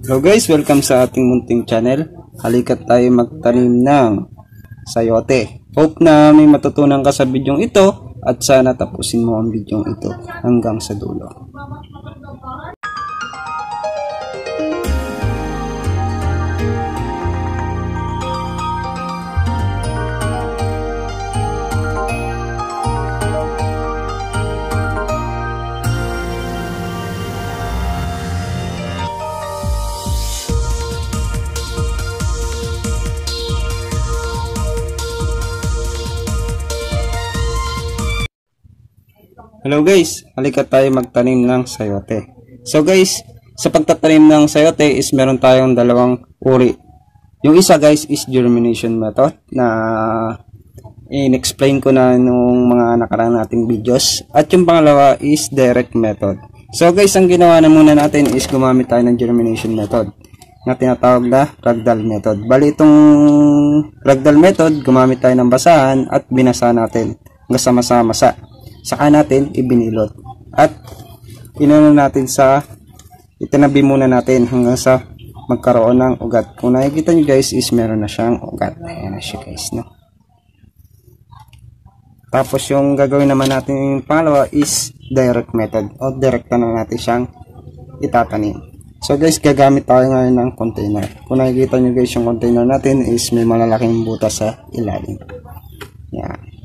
Hello guys, welcome sa ating munting channel. Halika't tayo magtanim ng sayote. Hope na may matutunan ka sa bidyong ito at sana tapusin mo ang bidyong ito hanggang sa dulo. Hello guys, halika tayo magtanim ng sayote. So guys, sa pagtatanim ng sayote is meron tayong dalawang uri. Yung isa guys is germination method na in-explain ko na nung mga nakaraan nating videos. At yung pangalawa is direct method. So guys, ang ginawa na muna natin is gumamit tayo ng germination method na tinatawag na ragdoll method. Bali itong ragdoll method, gumamit tayo ng basahan at binasa natin hanggang sa masa-masa. Saka natin ibinilot at itinabi muna natin hanggang sa magkaroon ng ugat. Kung nakikita nyo guys is meron na siyang ugat. Ayan na siya guys, no? Tapos yung gagawin naman natin yung pangalawa is direct method o direkta na natin siyang itatanim. So guys, gagamit tayo ngayon ng container. Kung nakikita nyo guys yung container natin is may malalaking butas sa ilalim. Yan.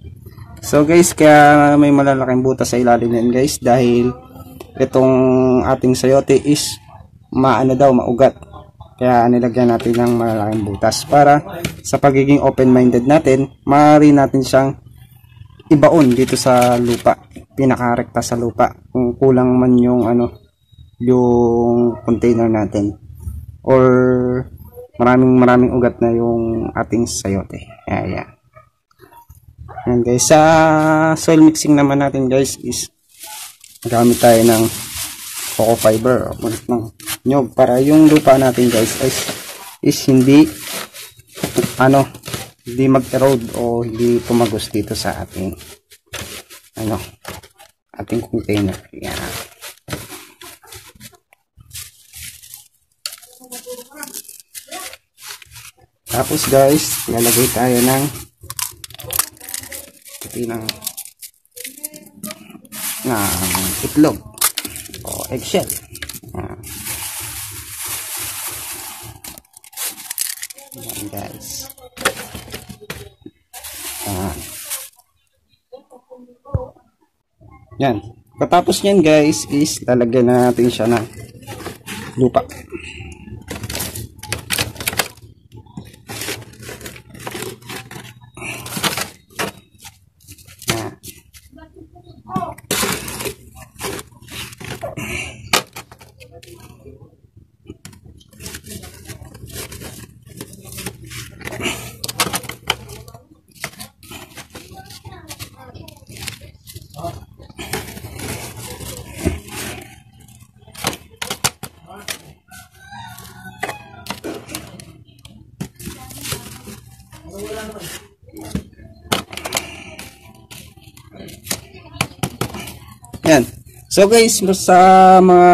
So guys, kaya may malalaking butas sa ilalim yan guys dahil itong ating sayote is maugat. Kaya nilagyan natin ng malalaking butas para sa pagiging open-minded natin, maaari natin siyang ibaon dito sa lupa, pinakarekta sa lupa kung kulang man yung yung container natin or maraming ugat na yung ating sayote. Ayan. And guys, sa soil mixing naman natin guys is gamit tayo ng coco fiber o ng nyog para yung lupa natin guys is hindi mag-erode o hindi tumagos dito sa ating ating container. Yan. Tapos guys, lalagay tayo ng itlog o eggshell. Yan guys. Yan. Katapos nyan guys is lalagyan natin siya ng lupa. Yan. So guys, sa mga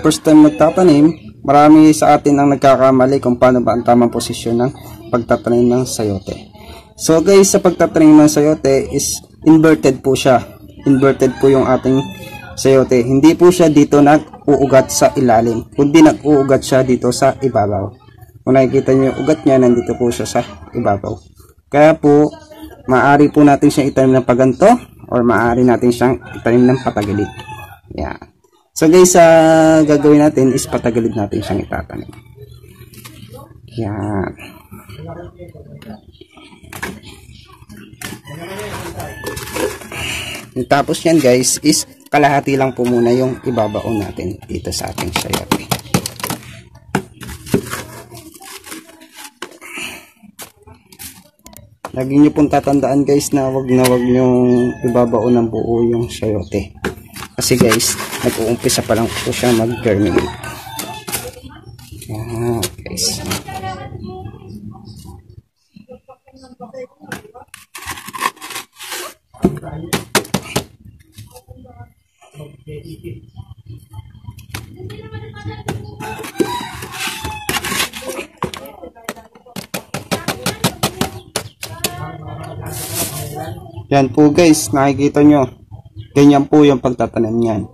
first time magtatanim, marami sa atin ang nagkakamali kung paano ba ang tamang posisyon ng pagtatanim ng sayote. So guys, sa pagtatanim ng sayote is inverted po siya. Inverted po yung ating sayote. Hindi po siya dito nag-uugat sa ilalim, kundi nag-uugat siya dito sa ibabaw. Kung nakikita nyo yung ugat niya, nandito po siya sa ibabaw. Kaya po, maaari po natin siyang itanim ng paganto or maaari natin siyang itanim ng patagilid. Yan. So guys, gagawin natin is patagilid natin siyang itatanim. Yan. Tapos yan guys is kalahati lang po muna yung ibabaon natin dito sa ating sayote. Lagi nyo pong tatandaan guys na wag nyo ibabaon ng buo yung sayote. Kasi guys, nag-uumpisa pa lang po siya mag-germinate. Yan guys. Yan po guys, nakikita nyo. Ganyan po yung pagtatanim niyan.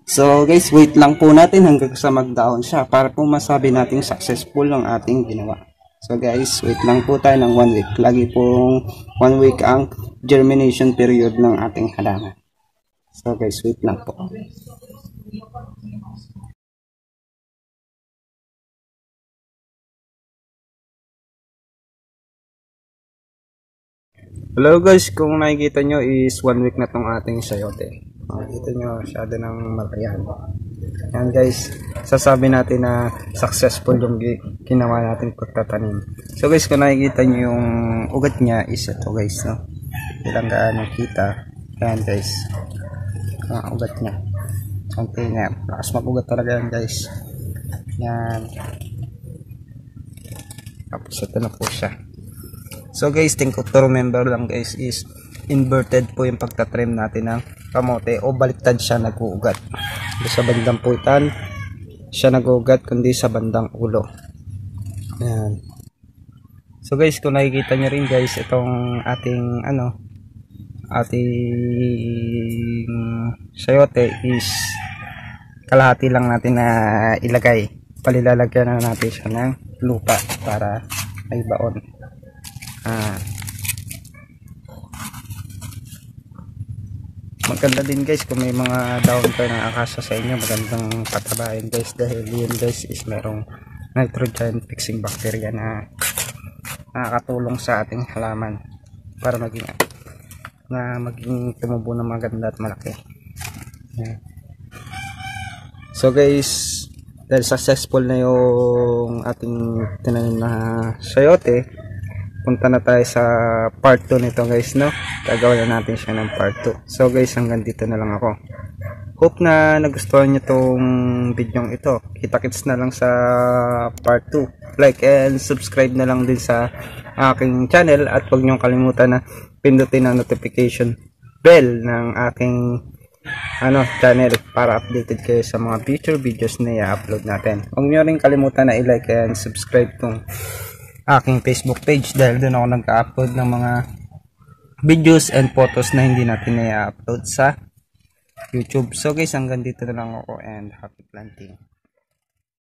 So guys, wait lang po natin hanggang sa magdaon siya para po masabi natin successful ang ating ginawa. So guys, wait lang po tayo ng 1 week. Lagi pong 1 week ang germination period ng ating halaman. So guys, wait lang po. Hello guys, kung nakikita nyo is 1 week na tong ating sayote. Makikita nyo, masyado ng malayan. Yan guys, sasabi natin na successful yung ginawa natin pagtatanim. So guys, kung nakikita nyo yung ugat niya is ito guys, no? Ilang gaano kita. Yan guys, ugat niya. Konti niya, lakas mag-ugat talaga yan guys. Yan. Tapos ito na po siya. So guys, think to remember lang guys is inverted po yung pagtatrim natin ng kamote o baliktad siya nag-uugat. Hindi sa bandang puwitan siya nag-uugat kundi sa bandang ulo. Ayan. So guys, kung nakikita nyo rin guys, itong ating ating sayote is kalahati lang natin na ilagay. Palilalagyan na natin siya ng lupa para may baon. Maganda din guys kung may mga daon kayo ng akasya sa inyo, magandang patabahin guys dahil yun guys is merong nitrogen fixing bacteria na nakakatulong sa ating halaman para maging tumubo na maganda at malaki. So guys, dahil successful na yung ating tinanim na sayote, punta na tayo sa part 2 nito guys, no? Gagawin na natin siya ng part 2. So guys, hanggang dito na lang ako. Hope na nagustuhan nyo tong video ito. Kita-kits na lang sa part 2. Like and subscribe na lang din sa aking channel at huwag nyo kalimutan na pindutin ang notification bell ng aking channel para updated kayo sa mga future videos na i-upload natin. Huwag nyo rin kalimutan na i-like and subscribe tong aking Facebook page dahil doon ako nag-upload ng mga videos and photos na hindi natin na i-upload sa YouTube. So guys, hanggang dito na lang ako and happy planting.